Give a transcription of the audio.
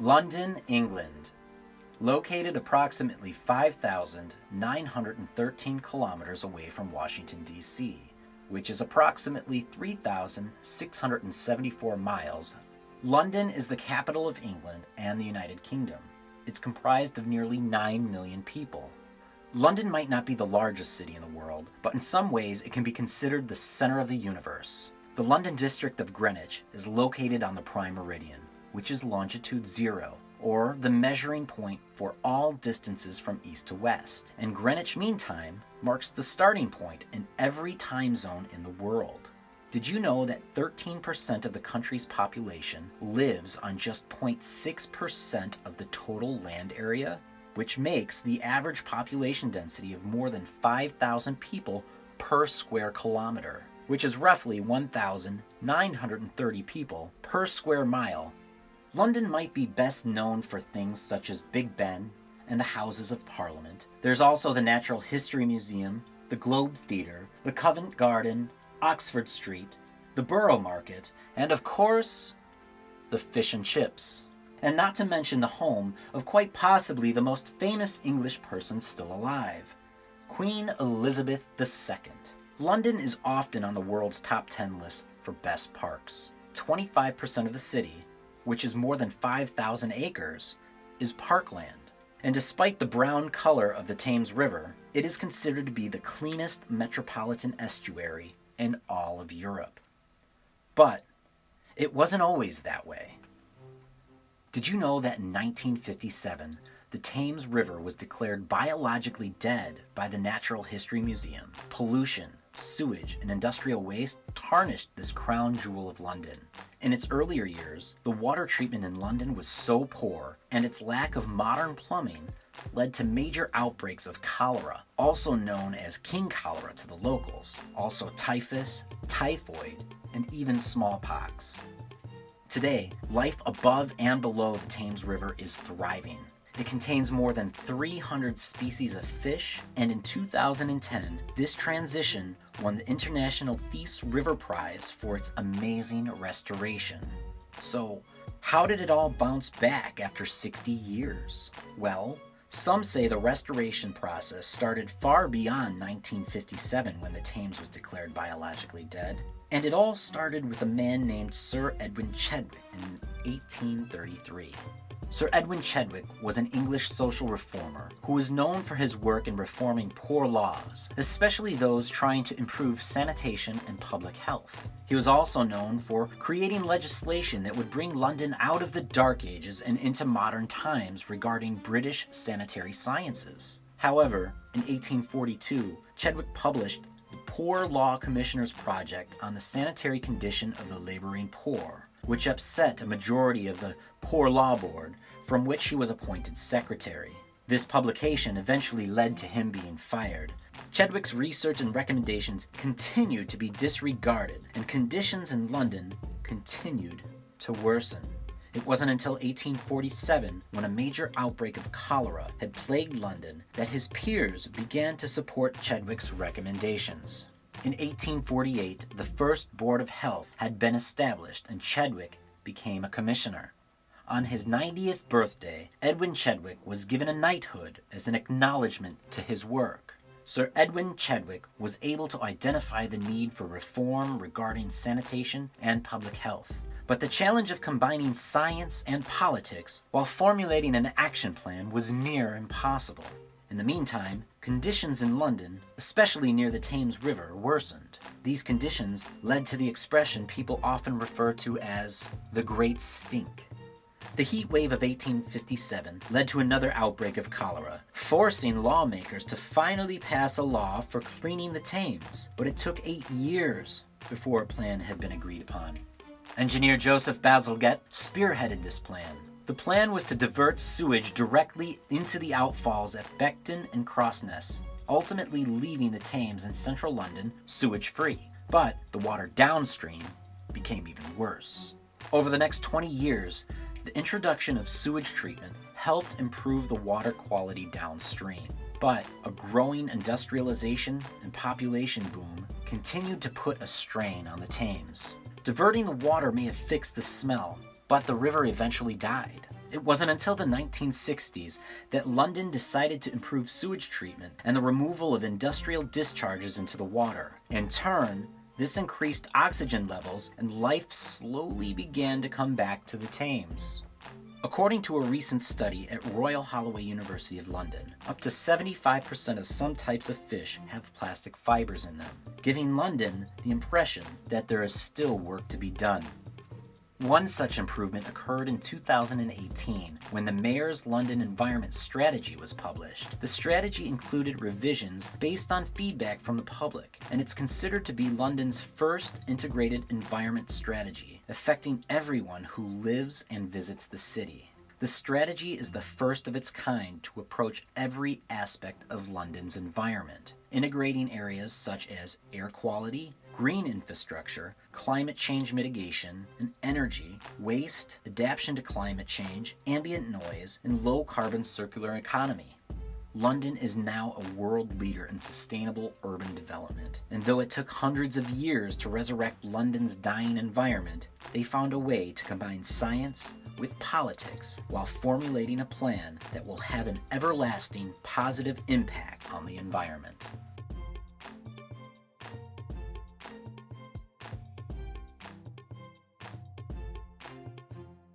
London, England. Located approximately 5,913 kilometers away from Washington, D.C., which is approximately 3,674 miles, London is the capital of England and the United Kingdom. It's comprised of nearly 9 million people. London might not be the largest city in the world, but in some ways it can be considered the center of the universe. The London district of Greenwich is located on the prime meridian, which is longitude 0, or the measuring point for all distances from east to west. And Greenwich Mean Time marks the starting point in every time zone in the world. Did you know that 13% of the country's population lives on just 0.6% of the total land area? Which makes the average population density of more than 5,000 people per square kilometer, which is roughly 1,930 people per square mile. London might be best known for things such as Big Ben and the Houses of Parliament. There's also the Natural History Museum, the Globe Theatre, the Covent Garden, Oxford Street, the Borough Market, and of course, the fish and chips. And not to mention the home of quite possibly the most famous English person still alive, Queen Elizabeth II. London is often on the world's top 10 list for best parks. 25% of the city, which is more than 5,000 acres, is parkland. And despite the brown color of the Thames River, it is considered to be the cleanest metropolitan estuary in all of Europe. But it wasn't always that way. Did you know that in 1957, the Thames River was declared biologically dead by the Natural History Museum? Pollution, sewage, and industrial waste tarnished this crown jewel of London. In its earlier years, the water treatment in London was so poor, and its lack of modern plumbing led to major outbreaks of cholera, also known as king cholera to the locals, also typhus, typhoid, and even smallpox. Today, life above and below the Thames River is thriving. It contains more than 300 species of fish, and in 2010, this transition won the International Thies River Prize for its amazing restoration. So, how did it all bounce back after 60 years? Well, some say the restoration process started far beyond 1957 when the Thames was declared biologically dead, and it all started with a man named Sir Edwin Chadwick in 1833. Sir Edwin Chadwick was an English social reformer who was known for his work in reforming poor laws, especially those trying to improve sanitation and public health. He was also known for creating legislation that would bring London out of the Dark Ages and into modern times regarding British sanitary sciences. However, in 1842, Chadwick published the Poor Law Commissioners Project on the sanitary condition of the laboring poor, which upset a majority of the Poor Law Board, from which he was appointed secretary. This publication eventually led to him being fired. Chadwick's research and recommendations continued to be disregarded, and conditions in London continued to worsen. It wasn't until 1847, when a major outbreak of cholera had plagued London, that his peers began to support Chadwick's recommendations. In 1848, the first Board of Health had been established, and Chadwick became a commissioner. On his 90th birthday, Edwin Chadwick was given a knighthood as an acknowledgement to his work. Sir Edwin Chadwick was able to identify the need for reform regarding sanitation and public health. But the challenge of combining science and politics while formulating an action plan was near impossible. In the meantime, conditions in London, especially near the Thames River, worsened. These conditions led to the expression people often refer to as the Great Stink. The heat wave of 1857 led to another outbreak of cholera, forcing lawmakers to finally pass a law for cleaning the Thames, but it took 8 years before a plan had been agreed upon. Engineer Joseph Bazalgette spearheaded this plan. The plan was to divert sewage directly into the outfalls at Beckton and Crossness, ultimately leaving the Thames in central London sewage-free. But the water downstream became even worse. Over the next 20 years, the introduction of sewage treatment helped improve the water quality downstream. But a growing industrialization and population boom continued to put a strain on the Thames. Diverting the water may have fixed the smell, but the river eventually died. It wasn't until the 1960s that London decided to improve sewage treatment and the removal of industrial discharges into the water. In turn, this increased oxygen levels and life slowly began to come back to the Thames. According to a recent study at Royal Holloway University of London, up to 75% of some types of fish have plastic fibers in them, giving London the impression that there is still work to be done. One such improvement occurred in 2018 when the Mayor's London Environment Strategy was published. The strategy included revisions based on feedback from the public, and it's considered to be London's first integrated environment strategy, affecting everyone who lives and visits the city. The strategy is the first of its kind to approach every aspect of London's environment, integrating areas such as air quality, green infrastructure, climate change mitigation, and energy, waste, adaptation to climate change, ambient noise, and low-carbon circular economy. London is now a world leader in sustainable urban development, and though it took hundreds of years to resurrect London's dying environment, they found a way to combine science with politics while formulating a plan that will have an everlasting positive impact on the environment.